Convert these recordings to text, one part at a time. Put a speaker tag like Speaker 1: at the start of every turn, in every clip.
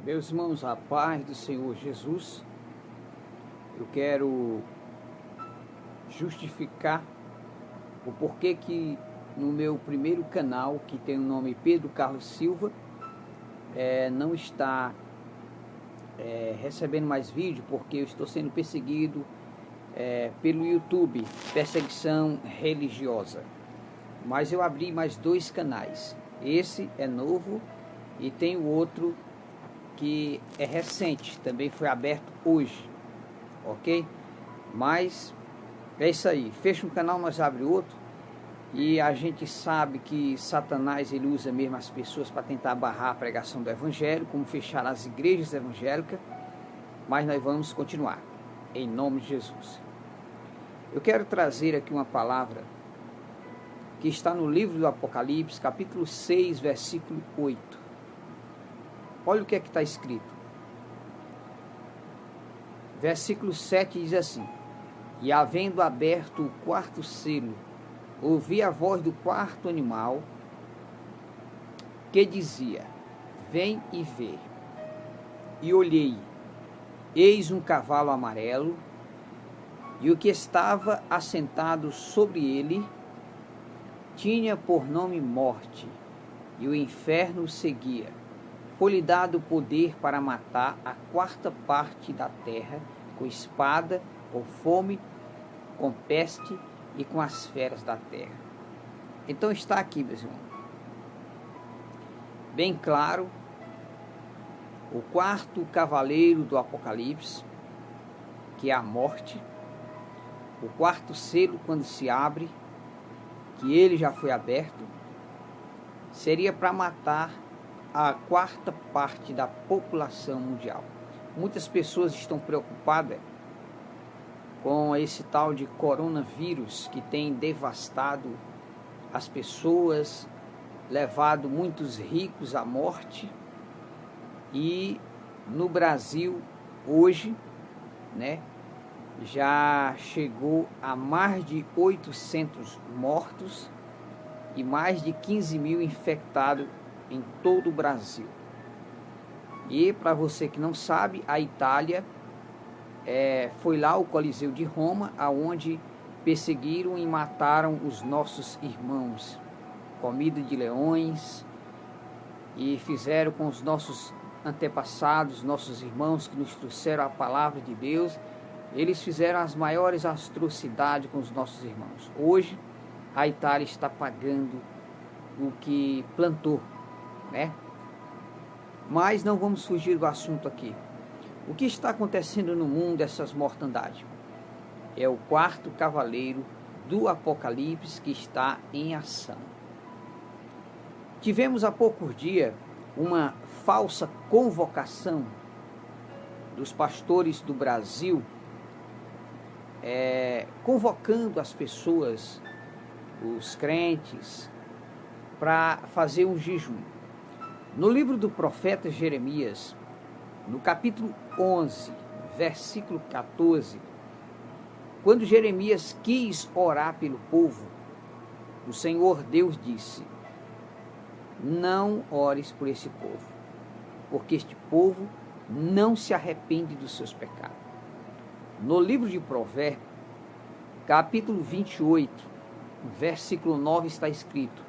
Speaker 1: Meus irmãos, a paz do Senhor Jesus, eu quero justificar o porquê que no meu primeiro canal, que tem o nome Pedro Carlos Silva, não está recebendo mais vídeo, porque eu estou sendo perseguido pelo YouTube, perseguição religiosa. Mas eu abri mais 2 canais, esse é novo e tem o outro que é recente, também foi aberto hoje, ok? Mas é isso aí, fecha um canal, nós abre outro, e a gente sabe que Satanás ele usa mesmo as pessoas para tentar barrar a pregação do Evangelho, como fechar as igrejas evangélicas, mas nós vamos continuar, em nome de Jesus. Eu quero trazer aqui uma palavra que está no livro do Apocalipse, capítulo 6, versículo 8. Olha o que é que está escrito. Versículo 7 diz assim: E havendo aberto o quarto selo, ouvi a voz do quarto animal, que dizia: Vem e vê. E olhei, eis um cavalo amarelo, e o que estava assentado sobre ele tinha por nome Morte, e o inferno o seguia. Foi-lhe dado poder para matar a 4ª parte da terra, com espada, com fome, com peste e com as feras da terra. Então está aqui, meus irmãos, bem claro, o 4º cavaleiro do Apocalipse, que é a morte, o 4º selo, quando se abre, que ele já foi aberto, seria para matar a 4ª parte da população mundial. Muitas pessoas estão preocupadas com esse tal de coronavírus que tem devastado as pessoas, levado muitos ricos à morte, e no Brasil hoje, já chegou a mais de 800 mortos e mais de 15 mil infectados em todo o Brasil. E para você que não sabe, a Itália foi lá o Coliseu de Roma, aonde perseguiram e mataram os nossos irmãos, comida de leões, e fizeram com os nossos antepassados, nossos irmãos que nos trouxeram a palavra de Deus. Eles fizeram as maiores atrocidades com os nossos irmãos. Hoje a Itália está pagando o que plantou, Mas não vamos fugir do assunto aqui. O que está acontecendo no mundo, essas mortandades? É o 4º cavaleiro do Apocalipse que está em ação. Tivemos há poucos dias uma falsa convocação dos pastores do Brasil, convocando as pessoas, os crentes, para fazer um jejum. No livro do profeta Jeremias, no capítulo 11, versículo 14, quando Jeremias quis orar pelo povo, o Senhor Deus disse: Não ores por esse povo, porque este povo não se arrepende dos seus pecados. No livro de Provérbios, capítulo 28, versículo 9, está escrito: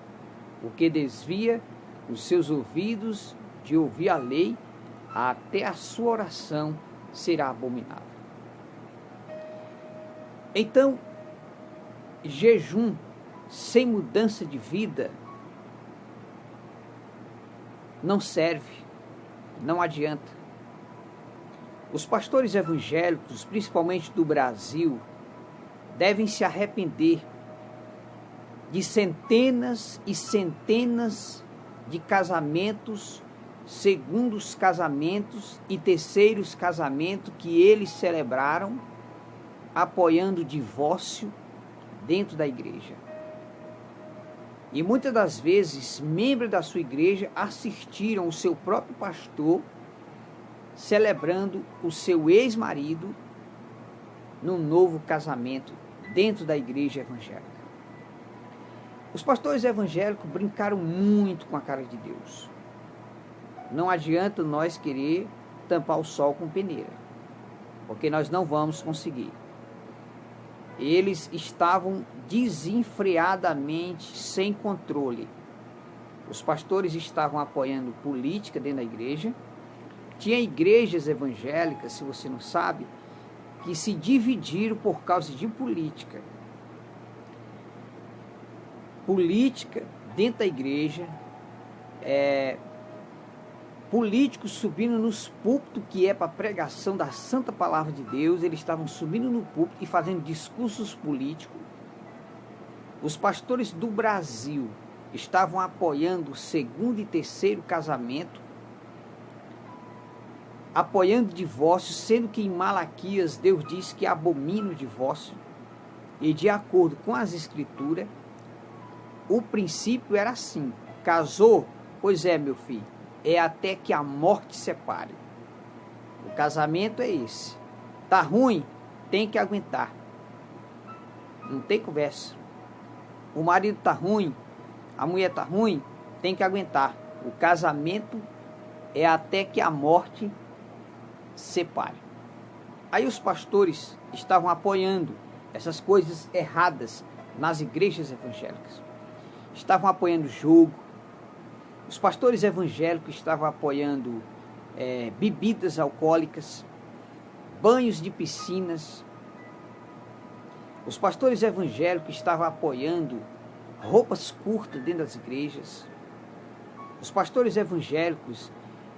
Speaker 1: O que desvia os seus ouvidos de ouvir a lei, até a sua oração será abominável. Então, jejum sem mudança de vida não serve, não adianta. Os pastores evangélicos, principalmente do Brasil, devem se arrepender de centenas e centenas de casamentos, segundos casamentos e terceiros casamentos que eles celebraram, apoiando o divórcio dentro da igreja. E muitas das vezes, membros da sua igreja assistiram o seu próprio pastor celebrando o seu ex-marido num novo casamento dentro da igreja evangélica. Os pastores evangélicos brincaram muito com a cara de Deus. Não adianta nós querer tampar o sol com peneira, porque nós não vamos conseguir. Eles estavam desenfreadamente sem controle. Os pastores estavam apoiando política dentro da igreja. Tinha igrejas evangélicas, se você não sabe, que se dividiram por causa de política. Política dentro da igreja, políticos subindo nos púlpitos, que é para pregação da santa palavra de Deus. Eles estavam subindo no púlpito e fazendo discursos políticos. Os pastores do Brasil estavam apoiando o segundo e terceiro casamento, apoiando divórcio, sendo que em Malaquias Deus diz que abomina o divórcio. E de acordo com as escrituras, o princípio era assim: casou? Pois é, meu filho, é até que a morte separe. O casamento é esse. Tá ruim? Tem que aguentar. Não tem conversa. O marido tá ruim, a mulher tá ruim, tem que aguentar. O casamento é até que a morte separe. Aí os pastores estavam apoiando essas coisas erradas nas igrejas evangélicas. Estavam apoiando jogo. Os pastores evangélicos estavam apoiando bebidas alcoólicas, banhos de piscinas. Os pastores evangélicos estavam apoiando roupas curtas dentro das igrejas. Os pastores evangélicos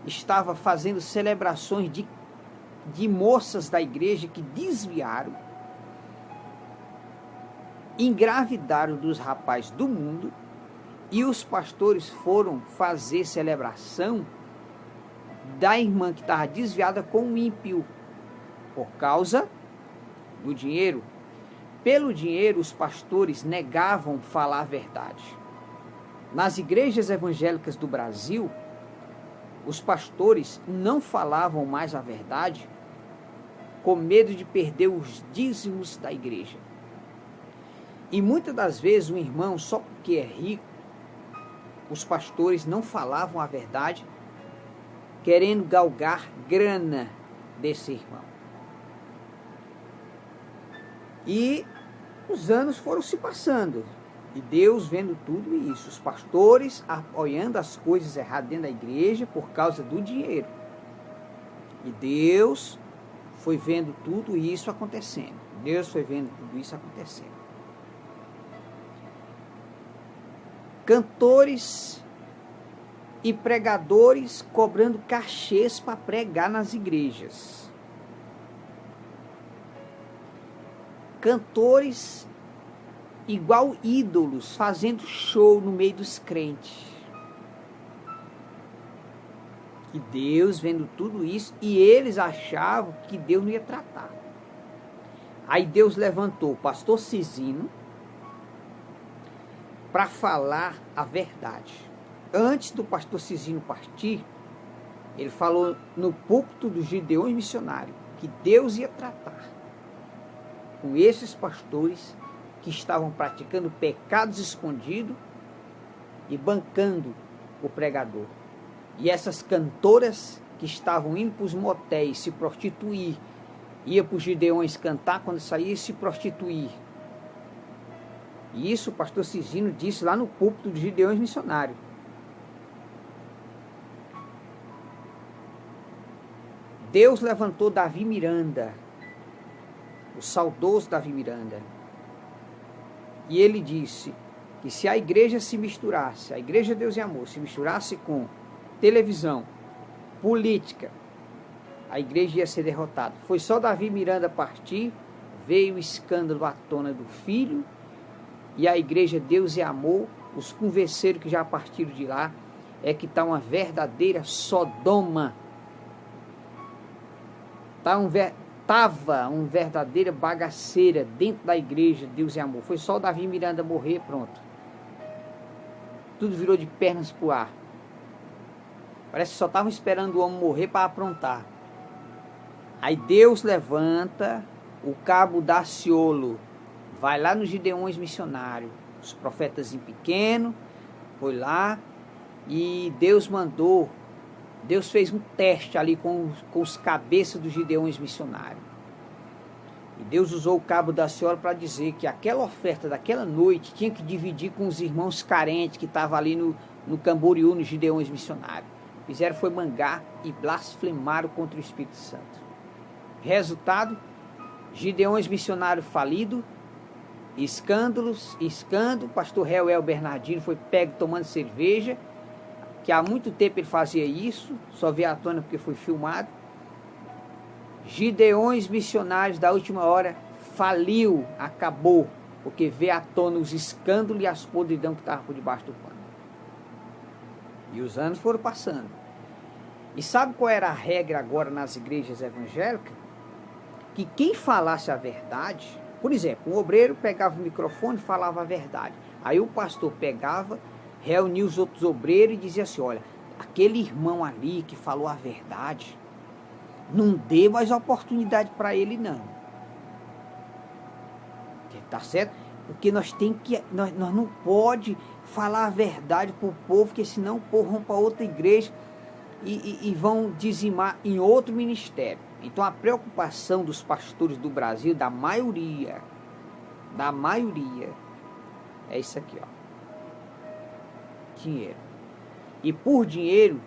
Speaker 1: estavam fazendo celebrações de moças da igreja que desviaram, engravidaram dos rapazes do mundo, e os pastores foram fazer celebração da irmã que estava desviada com o ímpio, por causa do dinheiro. Pelo dinheiro, os pastores negavam falar a verdade. Nas igrejas evangélicas do Brasil, os pastores não falavam mais a verdade, com medo de perder os dízimos da igreja. E muitas das vezes o irmão, só porque é rico, os pastores não falavam a verdade, querendo galgar grana desse irmão. E os anos foram se passando, e Deus vendo tudo isso, os pastores apoiando as coisas erradas dentro da igreja por causa do dinheiro. E Deus foi vendo tudo isso acontecendo. Deus foi vendo tudo isso acontecendo. Cantores e pregadores cobrando cachês para pregar nas igrejas. Cantores igual ídolos, fazendo show no meio dos crentes. E Deus vendo tudo isso, e eles achavam que Deus não ia tratar. Aí Deus levantou o pastor Cisino para falar a verdade. Antes do pastor Cisino partir, ele falou no púlpito dos Gideões Missionários que Deus ia tratar com esses pastores que estavam praticando pecados escondidos e bancando o pregador. E essas cantoras que estavam indo para os motéis se prostituir, ia para os Gideões cantar, quando saía se prostituir. E isso o pastor Cisino disse lá no púlpito dos Gideões Missionários. Deus levantou Davi Miranda, o saudoso Davi Miranda. E ele disse que se a igreja se misturasse, a igreja Deus e Amor, se misturasse com televisão, política, a igreja ia ser derrotada. Foi só Davi Miranda partir, veio o escândalo à tona do filho, e a igreja Deus e Amor, os converseiros que já partiram de lá, é que está uma verdadeira Sodoma. Estava uma verdadeira bagaceira dentro da igreja Deus e Amor. Foi só o Davi Miranda morrer, pronto. Tudo virou de pernas pro ar. Parece que só estavam esperando o homem morrer para aprontar. Aí Deus levanta o cabo Daciolo, vai lá nos Gideões Missionários, os profetas em pequeno, foi lá, e Deus mandou Deus fez um teste ali com os cabeças dos gideões missionários. E Deus usou o cabo da senhora para dizer que aquela oferta daquela noite tinha que dividir com os irmãos carentes que estavam ali no Camboriú, nos gideões missionários. Fizeram foi mangar e blasfemaram contra o Espírito Santo. Resultado, gideões missionários falidos, escândalo, pastor Reuel Bernardino foi pego tomando cerveja, que há muito tempo ele fazia isso, só veio à tona porque foi filmado. Gideões missionários da última hora faliu, acabou, porque veio à tona os escândalos e as podridão que estavam por debaixo do pano. E os anos foram passando. E sabe qual era a regra agora nas igrejas evangélicas? Que quem falasse a verdade, por exemplo, um obreiro pegava o microfone e falava a verdade. Aí o pastor pegava, reunia os outros obreiros e dizia assim, olha, aquele irmão ali que falou a verdade, não dê mais oportunidade para ele não. Tá certo? Porque nós não pode falar a verdade para o povo, porque senão o povo vão para outra igreja e vão dizimar em outro ministério. Então a preocupação dos pastores do Brasil, da maioria, é isso aqui, ó. Dinheiro. E por dinheiro,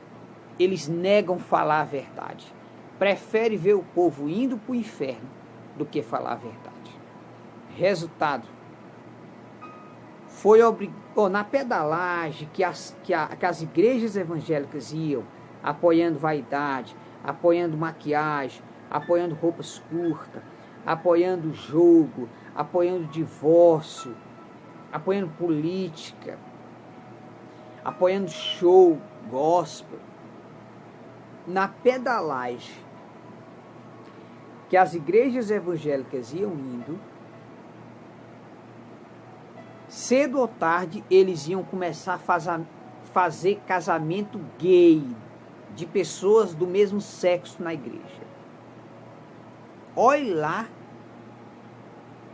Speaker 1: eles negam falar a verdade. Prefere ver o povo indo para o inferno do que falar a verdade. Resultado, foi na pedalagem que as igrejas evangélicas iam, apoiando vaidade, apoiando maquiagem, apoiando roupas curtas, apoiando jogo, apoiando divórcio, apoiando política, apoiando show, gospel. Na pedalagem que as igrejas evangélicas iam indo, cedo ou tarde eles iam começar a fazer casamento gay de pessoas do mesmo sexo na igreja. Olhe lá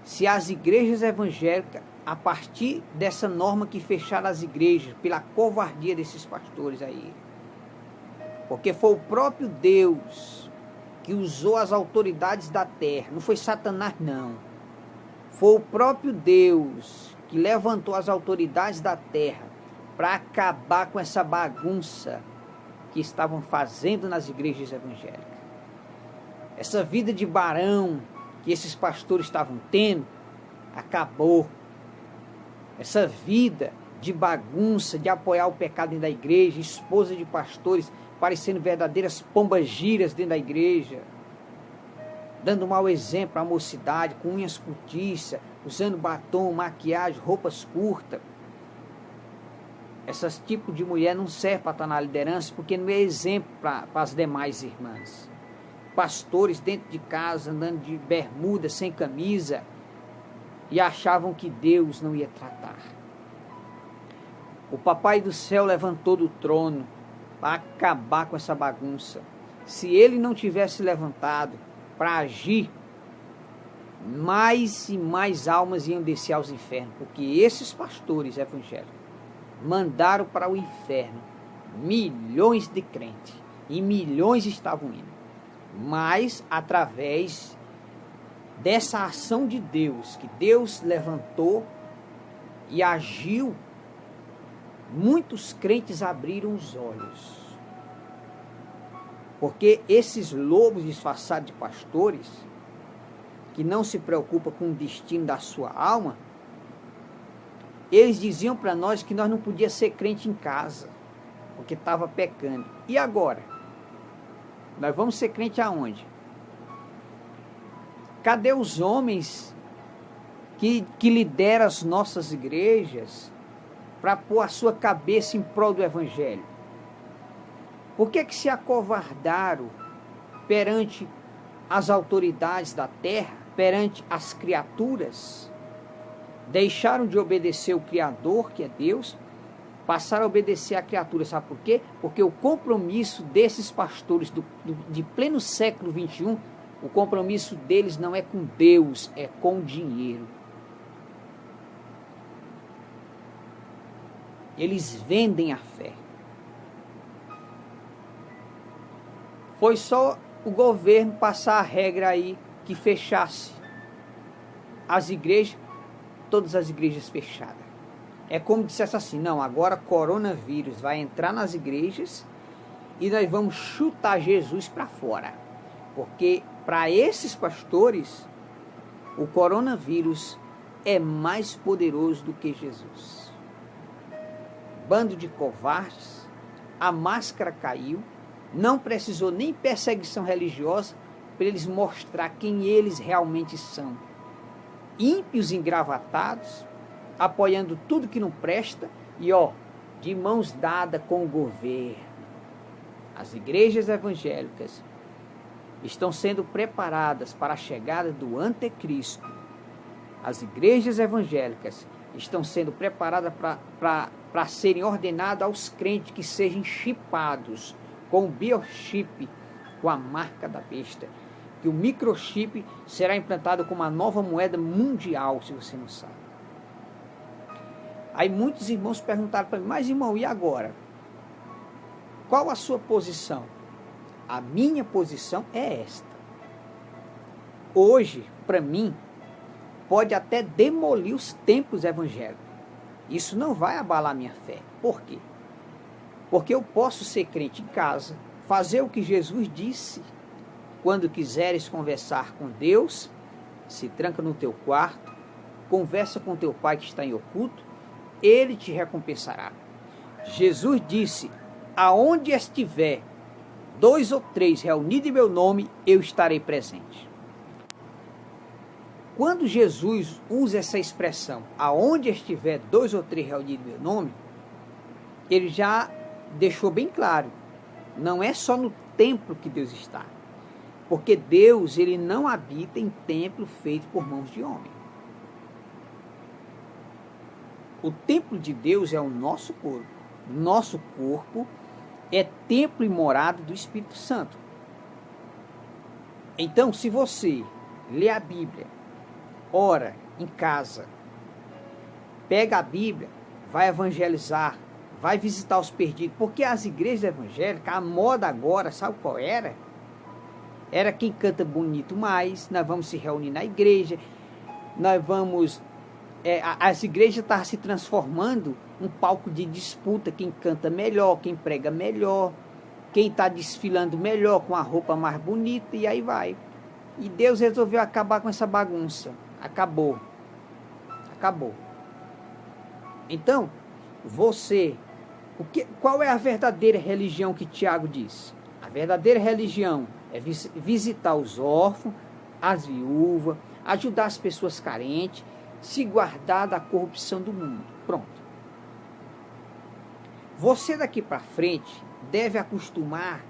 Speaker 1: se as igrejas evangélicas, a partir dessa norma que fecharam as igrejas, pela covardia desses pastores aí, porque foi o próprio Deus que usou as autoridades da terra, não foi Satanás não, foi o próprio Deus que levantou as autoridades da terra para acabar com essa bagunça que estavam fazendo nas igrejas evangélicas. Essa vida de barão que esses pastores estavam tendo, acabou. Essa vida de bagunça, de apoiar o pecado dentro da igreja, esposa de pastores parecendo verdadeiras pombagiras dentro da igreja, dando mau exemplo à mocidade, com unhas curtiças, usando batom, maquiagem, roupas curtas. Esses tipos de mulher não servem para estar na liderança, porque não é exemplo para as demais irmãs. Pastores dentro de casa, andando de bermuda, sem camisa, e achavam que Deus não ia tratar. O Papai do Céu levantou do trono para acabar com essa bagunça. Se ele não tivesse levantado para agir, mais e mais almas iam descer aos infernos, porque esses pastores evangélicos mandaram para o inferno milhões de crentes, e milhões estavam indo. Mas através dessa ação de Deus, que Deus levantou e agiu, muitos crentes abriram os olhos. Porque esses lobos disfarçados de pastores, que não se preocupam com o destino da sua alma, eles diziam para nós que nós não podíamos ser crente em casa, porque estava pecando. E agora? Nós vamos ser crente aonde? Cadê os homens que lideram as nossas igrejas para pôr a sua cabeça em prol do evangelho? Por que se acovardaram perante as autoridades da terra, perante as criaturas? Deixaram de obedecer o Criador, que é Deus, passaram a obedecer a criatura. Sabe por quê? Porque o compromisso desses pastores de pleno século XXI, o compromisso deles não é com Deus, é com o dinheiro. Eles vendem a fé. Foi só o governo passar a regra aí que fechasse as igrejas, todas as igrejas fechadas. É como dissesse assim, não, agora coronavírus vai entrar nas igrejas e nós vamos chutar Jesus para fora. Porque para esses pastores, o coronavírus é mais poderoso do que Jesus. Bando de covardes, a máscara caiu, não precisou nem perseguição religiosa para eles mostrar quem eles realmente são. Ímpios engravatados, apoiando tudo que não presta e de mãos dadas com o governo. As igrejas evangélicas estão sendo preparadas para a chegada do anticristo. As igrejas evangélicas estão sendo preparadas para serem ordenadas aos crentes que sejam chipados com o biochip, com a marca da besta. Que o microchip será implantado como uma nova moeda mundial, se você não sabe. Aí muitos irmãos perguntaram para mim, mas irmão, e agora? Qual a sua posição? A minha posição é esta. Hoje, para mim, pode até demolir os templos evangélicos. Isso não vai abalar minha fé. Por quê? Porque eu posso ser crente em casa, fazer o que Jesus disse. Quando quiseres conversar com Deus, se tranca no teu quarto, conversa com teu pai que está em oculto, ele te recompensará. Jesus disse, aonde estiver 2 ou 3 reunidos em meu nome, eu estarei presente. Quando Jesus usa essa expressão, aonde estiver 2 ou 3 reunidos em meu nome, ele já deixou bem claro, não é só no templo que Deus está. Porque Deus, ele não habita em templo feito por mãos de homem. O templo de Deus é o nosso corpo. Nosso corpo é templo e morada do Espírito Santo. Então, se você lê a Bíblia, ora em casa, pega a Bíblia, vai evangelizar, vai visitar os perdidos, porque as igrejas evangélicas, a moda agora, sabe qual era? Era quem canta bonito mais, nós vamos se reunir na igreja, nós vamos... as igrejas estavam se transformando um palco de disputa, quem canta melhor, quem prega melhor, quem está desfilando melhor, com a roupa mais bonita, e aí vai. E Deus resolveu acabar com essa bagunça. Acabou. Então, qual é a verdadeira religião que Tiago diz? A verdadeira religião é visitar os órfãos, as viúvas, ajudar as pessoas carentes, se guardar da corrupção do mundo. Pronto. Você daqui para frente deve acostumar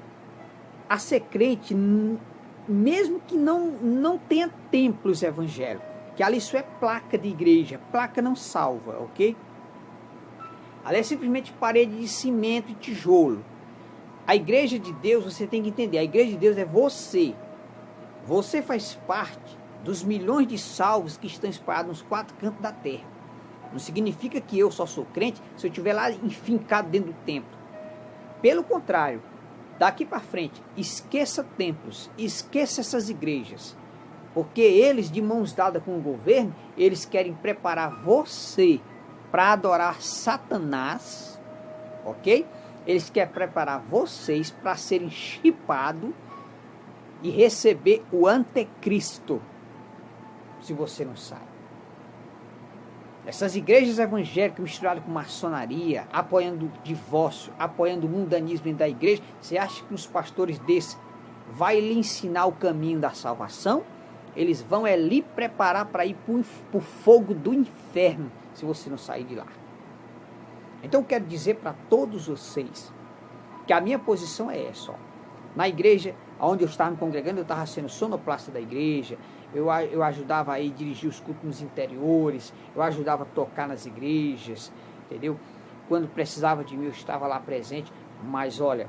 Speaker 1: a ser crente, mesmo que não tenha templos evangélicos. Que ali isso é placa de igreja. Placa não salva, ok? Ali é simplesmente parede de cimento e tijolo. A igreja de Deus, você tem que entender, a igreja de Deus é você. Você faz parte dos milhões de salvos que estão espalhados nos 4 cantos da terra. Não significa que eu só sou crente se eu estiver lá enfincado dentro do templo. Pelo contrário, daqui para frente, esqueça templos, esqueça essas igrejas. Porque eles, de mãos dadas com o governo, eles querem preparar você para adorar Satanás, ok? Eles querem preparar vocês para serem chipados e receber o anticristo, se você não sabe. Essas igrejas evangélicas misturadas com maçonaria, apoiando o divórcio, apoiando o mundanismo dentro da igreja, você acha que os pastores desses vão lhe ensinar o caminho da salvação? Eles vão lhe preparar para ir para o fogo do inferno, se você não sair de lá. Então eu quero dizer para todos vocês que a minha posição é essa. Na igreja onde eu estava me congregando, eu estava sendo sonoplasta da igreja, eu ajudava a dirigir os cultos nos interiores, eu ajudava a tocar nas igrejas, entendeu? Quando precisava de mim, eu estava lá presente, mas olha,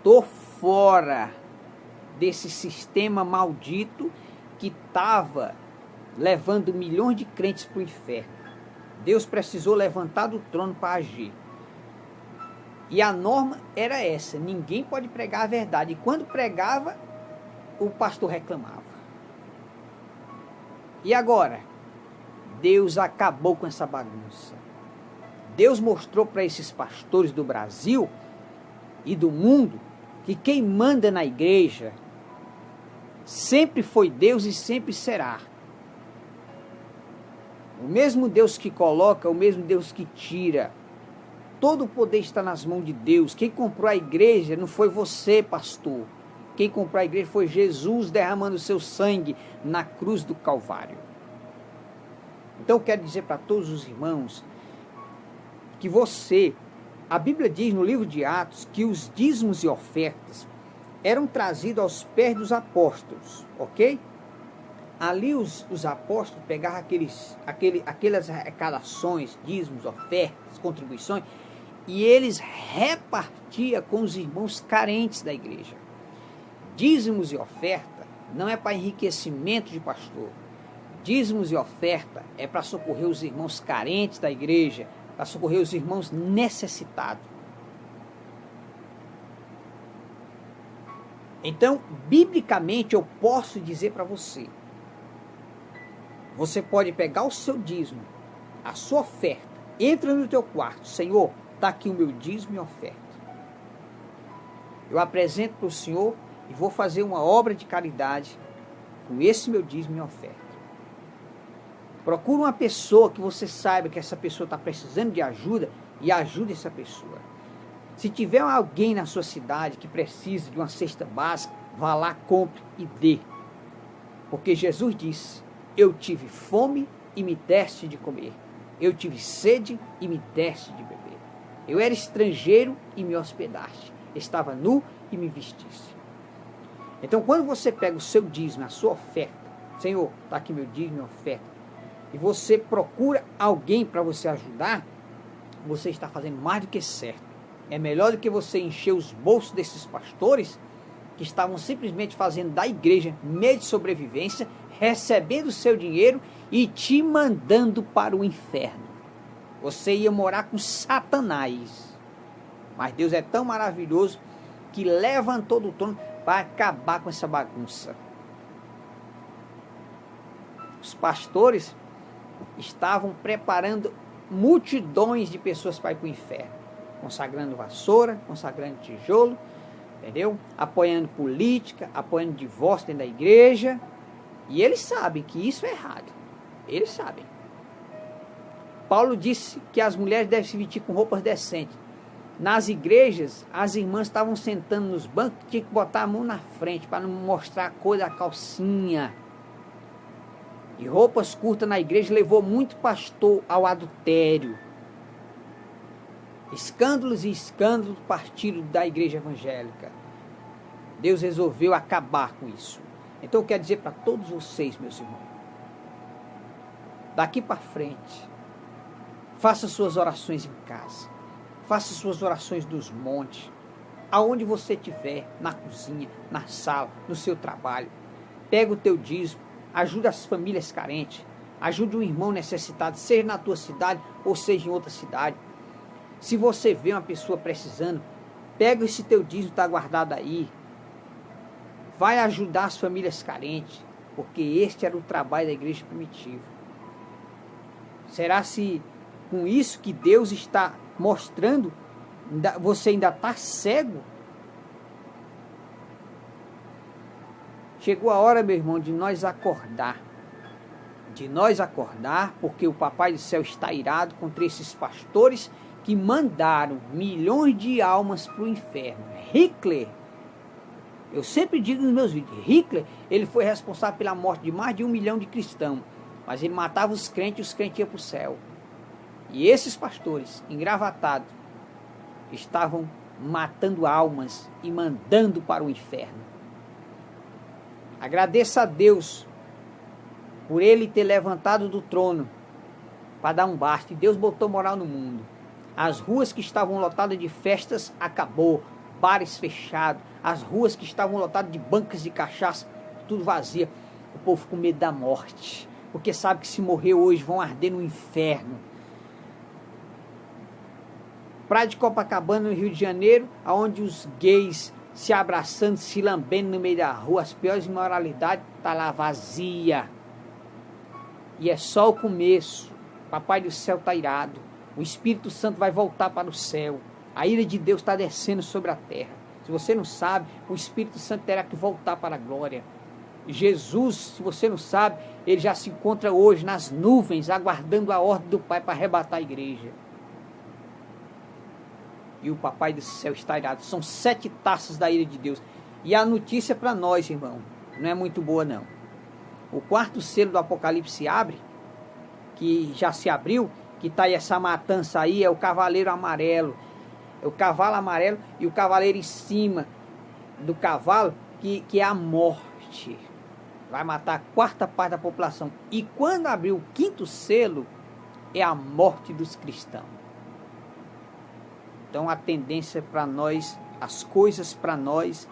Speaker 1: tô fora desse sistema maldito que estava levando milhões de crentes para o inferno. Deus precisou levantar do trono para agir. E a norma era essa, ninguém pode pregar a verdade. E quando pregava, o pastor reclamava. E agora? Deus acabou com essa bagunça. Deus mostrou para esses pastores do Brasil e do mundo que quem manda na igreja sempre foi Deus e sempre será. O mesmo Deus que coloca, o mesmo Deus que tira. Todo o poder está nas mãos de Deus. Quem comprou a igreja não foi você, pastor. Quem comprou a igreja foi Jesus derramando o seu sangue na cruz do Calvário. Então eu quero dizer para todos os irmãos que a Bíblia diz no livro de Atos que os dízimos e ofertas eram trazidos aos pés dos apóstolos, ok? Ali os apóstolos pegavam aquelas arrecadações, dízimos, ofertas, contribuições, e eles repartiam com os irmãos carentes da igreja. Dízimos e oferta não é para enriquecimento de pastor. Dízimos e oferta é para socorrer os irmãos carentes da igreja, para socorrer os irmãos necessitados. Então, biblicamente, eu posso dizer para você, você pode pegar o seu dízimo, a sua oferta, entra no teu quarto, Senhor, está aqui o meu dízimo e oferta. Eu apresento para o Senhor e vou fazer uma obra de caridade com esse meu dízimo e oferta. Procure uma pessoa que você saiba que essa pessoa está precisando de ajuda e ajude essa pessoa. Se tiver alguém na sua cidade que precisa de uma cesta básica, vá lá, compre e dê. Porque Jesus disse, eu tive fome e me deste de comer. Eu tive sede e me deste de beber. Eu era estrangeiro e me hospedaste. Estava nu e me vestiste. Então, quando você pega o seu dízimo, a sua oferta, Senhor, está aqui meu dízimo e oferta, e você procura alguém para você ajudar, você está fazendo mais do que certo. É melhor do que você encher os bolsos desses pastores que estavam simplesmente fazendo da igreja meio de sobrevivência, recebendo o seu dinheiro e te mandando para o inferno. Você ia morar com Satanás. Mas Deus é tão maravilhoso que levantou do trono para acabar com essa bagunça. Os pastores estavam preparando multidões de pessoas para ir para o inferno, consagrando vassoura, consagrando tijolo, entendeu? Apoiando política, apoiando divórcio dentro da igreja, e eles sabem que isso é errado, eles sabem. Paulo disse que as mulheres devem se vestir com roupas decentes. Nas igrejas, as irmãs estavam sentando nos bancos, tinha que botar a mão na frente para não mostrar a cor da calcinha. E roupas curtas na igreja levou muito pastor ao adultério. Escândalos e escândalos partiram da igreja evangélica. Deus resolveu acabar com isso. Então eu quero dizer para todos vocês, meus irmãos, daqui para frente, faça suas orações em casa, faça suas orações dos montes, aonde você estiver, na cozinha, na sala, no seu trabalho. Pega o teu dízimo, ajuda as famílias carentes, ajude um irmão necessitado, seja na tua cidade ou seja em outra cidade. Se você vê uma pessoa precisando, pega esse teu dízimo, está guardado aí, vai ajudar as famílias carentes, porque este era o trabalho da igreja primitiva. Será se com isso que Deus está mostrando, você ainda está cego? Chegou a hora, meu irmão, de nós acordar. Porque o Papai do Céu está irado contra esses pastores que mandaram milhões de almas para o inferno. Hitler, eu sempre digo nos meus vídeos, Hitler, ele foi responsável pela morte de mais de 1 milhão de cristãos, mas ele matava os crentes e os crentes iam para o céu. E esses pastores, engravatados, estavam matando almas e mandando para o inferno. Agradeça a Deus por ele ter levantado do trono para dar um basta. E Deus botou moral no mundo. As ruas que estavam lotadas de festas, acabou. Bares fechados. As ruas que estavam lotadas de bancas de cachaça, tudo vazia. O povo com medo da morte. Porque sabe que se morrer hoje vão arder no inferno. Praia de Copacabana, no Rio de Janeiro, onde os gays se abraçando, se lambendo no meio da rua, as piores imoralidades, está lá vazia. E é só o começo. Papai do céu está irado. O Espírito Santo vai voltar para o céu. A ira de Deus está descendo sobre a terra. Se você não sabe, o Espírito Santo terá que voltar para a glória. Jesus, se você não sabe, ele já se encontra hoje nas nuvens, aguardando a ordem do Pai para arrebatar a igreja. E o Papai do céu está irado. São 7 taças da ira de Deus. E a notícia para nós, irmão, não é muito boa não. O 4º selo do Apocalipse abre, que já se abriu, que está aí essa matança aí, é o cavaleiro amarelo. É o cavalo amarelo e o cavaleiro em cima do cavalo, que é a morte. Vai matar a 4ª parte da população. E quando abrir o 5º selo, é a morte dos cristãos. Então a tendência para nós, as coisas para nós,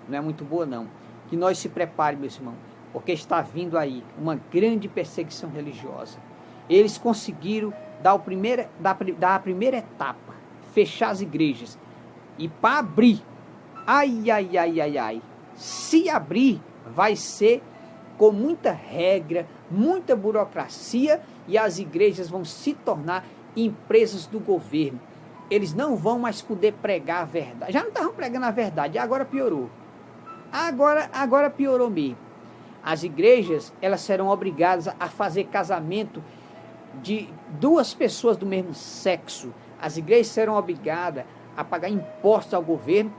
Speaker 1: não é muito boa não. Que nós se prepare, meus irmãos, porque está vindo aí uma grande perseguição religiosa. Eles conseguiram dar a primeira etapa, fechar as igrejas. E para abrir, se abrir, vai ser com muita regra, muita burocracia, e as igrejas vão se tornar empresas do governo. Eles não vão mais poder pregar a verdade. Já não estavam pregando a verdade, agora piorou. Agora piorou mesmo. As igrejas, elas serão obrigadas a fazer casamento de 2 pessoas do mesmo sexo. As igrejas serão obrigadas a pagar impostos ao governo.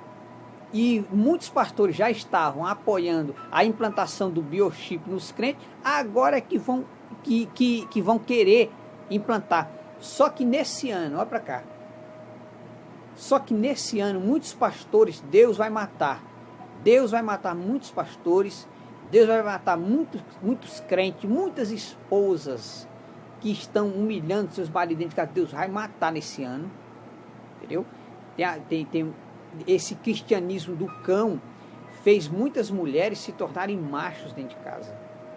Speaker 1: E muitos pastores já estavam apoiando a implantação do biochip nos crentes, agora é que vão querer implantar. Só que nesse ano, olha para cá, só que nesse ano muitos pastores, Deus vai matar muitos pastores, Deus vai matar muitos crentes, muitas esposas que estão humilhando seus maridos dentro de casa. Deus vai matar nesse ano, entendeu? Tem esse cristianismo do cão fez muitas mulheres se tornarem machos dentro de casa.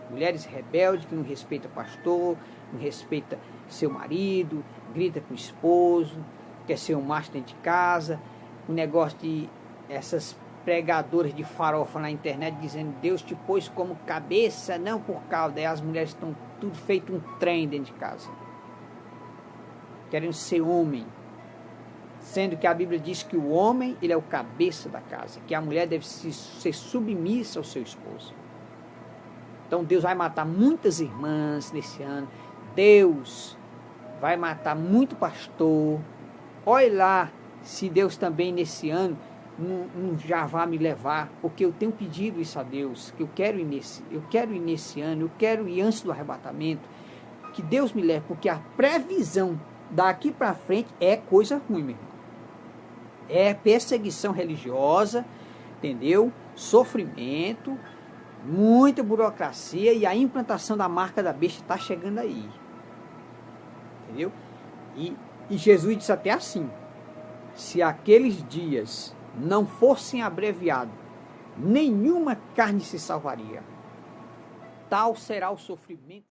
Speaker 1: Mulheres rebeldes que não respeitam o pastor, não respeitam seu marido, grita com o esposo, quer ser um macho dentro de casa. O negócio de essas pregadoras de farofa na internet dizendo Deus te pôs como cabeça, não por cauda. Aí as mulheres estão tudo feito um trem dentro de casa, querendo ser homem, sendo que a Bíblia diz que o homem, ele é o cabeça da casa, que a mulher deve ser submissa ao seu esposo. Então Deus vai matar muitas irmãs nesse ano, Deus vai matar muito pastor. Olha lá se Deus também nesse ano não já vai me levar, porque eu tenho pedido isso a Deus, que eu quero ir nesse ano, eu quero ir antes do arrebatamento, que Deus me leve, porque a previsão daqui para frente é coisa ruim, meu irmão. É perseguição religiosa, entendeu? Sofrimento, muita burocracia, e a implantação da marca da besta está chegando aí, entendeu? E Jesus disse até assim: se aqueles dias não fossem abreviados, nenhuma carne se salvaria. Tal será o sofrimento.